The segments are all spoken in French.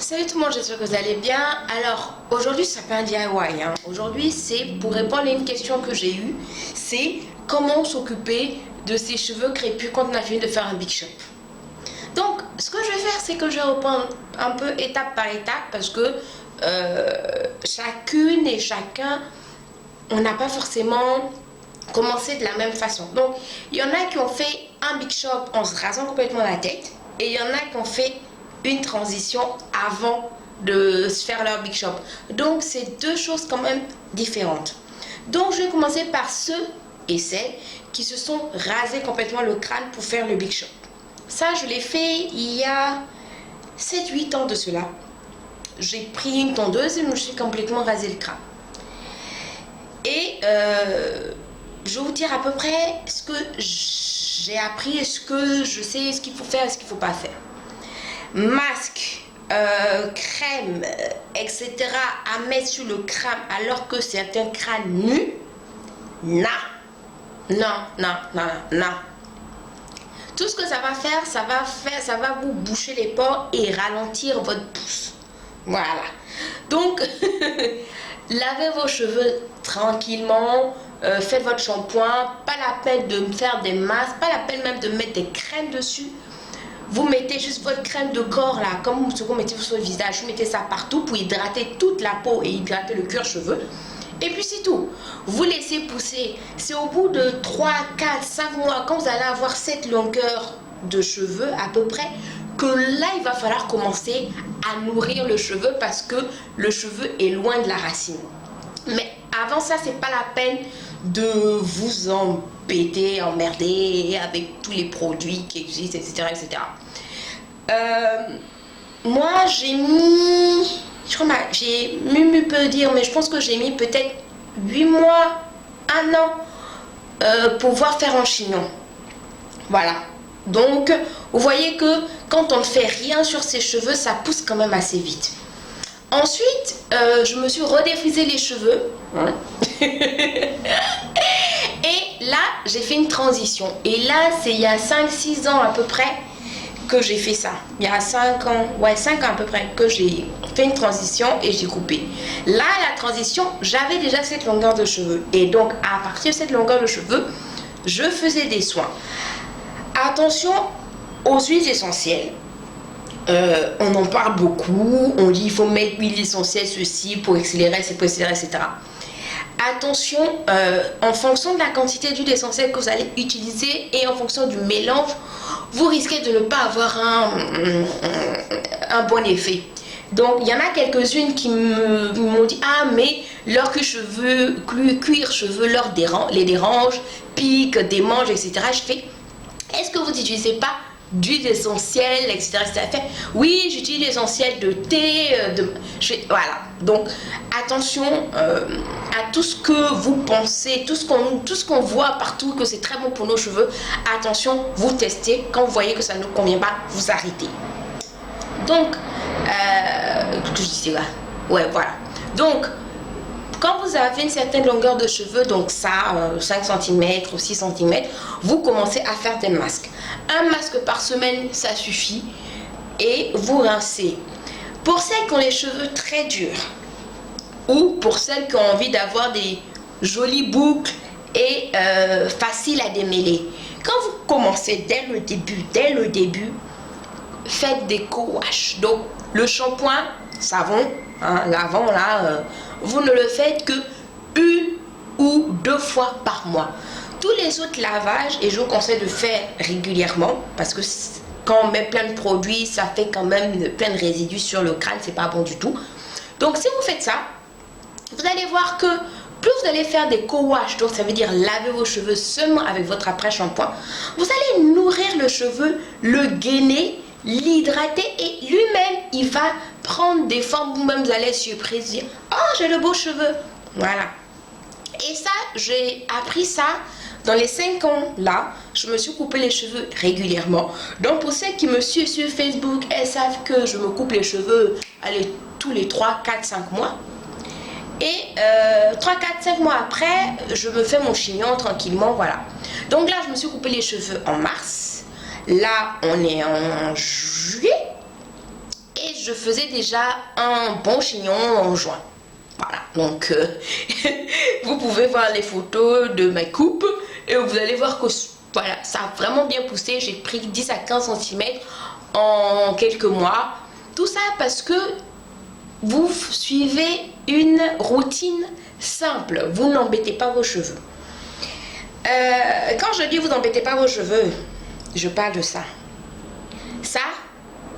Salut tout le monde, j'espère que vous allez bien. Alors, aujourd'hui, ça fait un DIY. Aujourd'hui, c'est pour répondre à une question que j'ai eue. C'est comment s'occuper de ses cheveux crépus quand on a fini de faire un big shop. Donc, ce que je vais faire, c'est que je vais reprendre un peu étape par étape parce que chacune et chacun, on n'a pas forcément commencé de la même façon. Donc, il y en a qui ont fait un big shop en se rasant complètement la tête et il y en a qui ont fait une transition avant de se faire leur big shop. Donc, c'est deux choses quand même différentes. Donc, je vais commencer par ceux et celles qui se sont rasés complètement le crâne pour faire le big shop. Ça, je l'ai fait il y a 7-8 ans de cela. J'ai pris une tondeuse et je me suis complètement rasé le crâne. Et je vais vous dire à peu près ce que j'ai appris, ce que je sais, ce qu'il faut faire et ce qu'il ne faut pas faire. Masque, crème, etc. à mettre sur le crâne alors que c'est un crâne nu. Non. Tout ce que ça va faire, ça va vous boucher les pores et ralentir votre pousse. Voilà. Donc, lavez vos cheveux tranquillement, faites votre shampoing, pas la peine de faire des masques, pas la peine même de mettre des crèmes dessus. Vous mettez juste votre crème de corps là, comme ce que vous mettez sur le visage, vous mettez ça partout pour hydrater toute la peau et hydrater le cuir chevelu. Et puis c'est tout. Vous laissez pousser. C'est au bout de 3, 4, 5 mois, quand vous allez avoir cette longueur de cheveux à peu près, que là il va falloir commencer à nourrir le cheveu parce que le cheveu est loin de la racine. Mais avant ça, c'est pas la peine de vous embêter, emmerder avec tous les produits qui existent, etc. Moi, j'ai mis, je crois, j'ai Mumu peut dire, mais je pense que j'ai mis peut-être 8 mois, 1 an pour pouvoir faire un chignon. Voilà. Donc, vous voyez que quand on ne fait rien sur ses cheveux, ça pousse quand même assez vite. Ensuite, je me suis redéfrisé les cheveux. Et là, j'ai fait une transition. Et là, c'est il y a 5-6 ans à peu près que j'ai fait ça. Il y a 5 ans, ouais, 5 ans à peu près que j'ai fait une transition et j'ai coupé. Là, la transition, j'avais déjà cette longueur de cheveux. Et donc, à partir de cette longueur de cheveux, je faisais des soins. Attention aux huiles essentielles. On en parle beaucoup, on dit il faut mettre huile essentielle ceci pour accélérer, etc. Attention, en fonction de la quantité d'huile essentielle que vous allez utiliser et en fonction du mélange, vous risquez de ne pas avoir un bon effet. Donc il y en a quelques-unes qui m'ont dit ah mais leur cuir cheveux les dérange, pique, démange, etc. Je fais est-ce que vous n'utilisez pas d'huile essentielle, etc. Oui, j'utilise l'essentiel de thé, voilà. Donc, attention à tout ce que vous pensez, tout ce qu'on voit partout, que c'est très bon pour nos cheveux. Attention, vous testez. Quand vous voyez que ça ne convient pas, vous arrêtez. Donc, que je disais là. Ouais, voilà. Donc, quand vous avez une certaine longueur de cheveux, donc ça, 5 cm ou 6 cm, vous commencez à faire des masques. Un masque par semaine, ça suffit. Et vous rincez. Pour celles qui ont les cheveux très durs, ou pour celles qui ont envie d'avoir des jolies boucles et faciles à démêler, quand vous commencez dès le début, faites des co-wash. Donc, le shampoing, savon, l'avant là, vous ne le faites que 1 ou 2 fois par mois. Tous les autres lavages, et je vous conseille de faire régulièrement parce que quand on met plein de produits, ça fait quand même plein de résidus sur le crâne, c'est pas bon du tout. Donc si vous faites ça, vous allez voir que plus vous allez faire des co-wash, donc ça veut dire laver vos cheveux seulement avec votre après-shampoing, vous allez nourrir le cheveu, le gainer, l'hydrater et lui-même il va prendre des formes, vous-même vous allez être surprise, dire oh j'ai de beaux cheveux, voilà. Et ça, j'ai appris ça dans les 5 ans là, je me suis coupé les cheveux régulièrement. Donc pour celles qui me suivent sur Facebook, elles savent que je me coupe les cheveux allez, tous les 3, 4, 5 mois. Et 3, 4, 5 mois après, je me fais mon chignon tranquillement, voilà. Donc là, je me suis coupé les cheveux en mars. Là, on est en juillet. Et je faisais déjà un bon chignon en juin. Voilà, donc vous pouvez voir les photos de ma coupe et vous allez voir que voilà, ça a vraiment bien poussé. J'ai pris 10 à 15 cm en quelques mois. Tout ça parce que vous suivez une routine simple. Vous n'embêtez pas vos cheveux. Quand je dis vous n'embêtez pas vos cheveux, je parle de ça. Ça,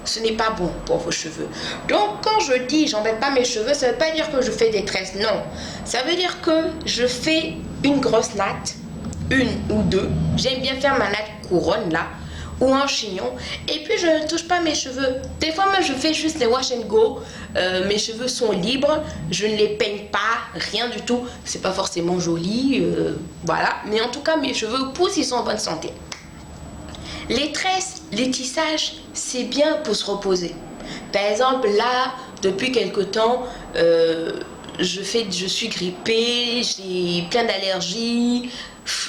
ce n'est pas bon pour vos cheveux. Donc quand je dis j'embête pas mes cheveux, ça ne veut pas dire que je fais des tresses, non. Ça veut dire que je fais une grosse natte, une ou deux. J'aime bien faire ma natte couronne là, ou un chignon. Et puis je ne touche pas mes cheveux. Des fois même je fais juste les wash and go. Mes cheveux sont libres, je ne les peigne pas, rien du tout. C'est pas forcément joli, voilà. Mais en tout cas mes cheveux poussent, ils sont en bonne santé. Les tresses, les tissages, c'est bien pour se reposer. Par exemple, là, depuis quelque temps, je suis grippée, j'ai plein d'allergies,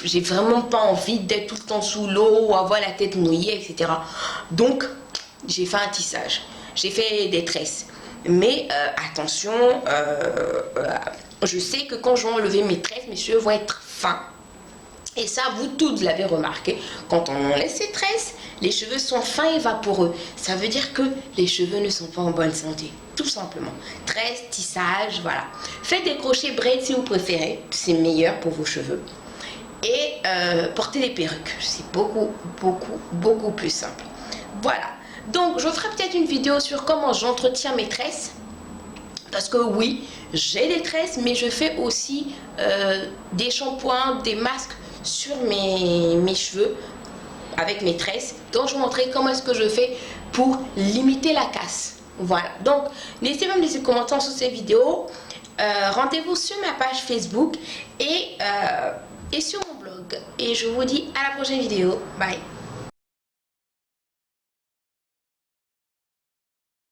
j'ai vraiment pas envie d'être tout le temps sous l'eau ou avoir la tête mouillée, etc. Donc, j'ai fait un tissage, j'ai fait des tresses. Mais attention, je sais que quand je vais enlever mes tresses, mes cheveux vont être fins. Et ça, vous tous l'avez remarqué, quand on laisse ses tresses, les cheveux sont fins et vaporeux. Ça veut dire que les cheveux ne sont pas en bonne santé, tout simplement. Tresses, tissage, voilà. Faites des crochets braids si vous préférez, c'est meilleur pour vos cheveux. Et portez des perruques, c'est beaucoup plus simple. Voilà, donc je ferai peut-être une vidéo sur comment j'entretiens mes tresses. Parce que oui, j'ai des tresses, mais je fais aussi des shampoings, des masques sur mes cheveux avec mes tresses. Donc je vais vous montrer comment est-ce que je fais pour limiter la casse. Voilà, donc n'hésitez pas à me laisser des commentaires sur cette vidéo. Rendez-vous sur ma page Facebook et sur mon blog. Et je vous dis à la prochaine vidéo. Bye.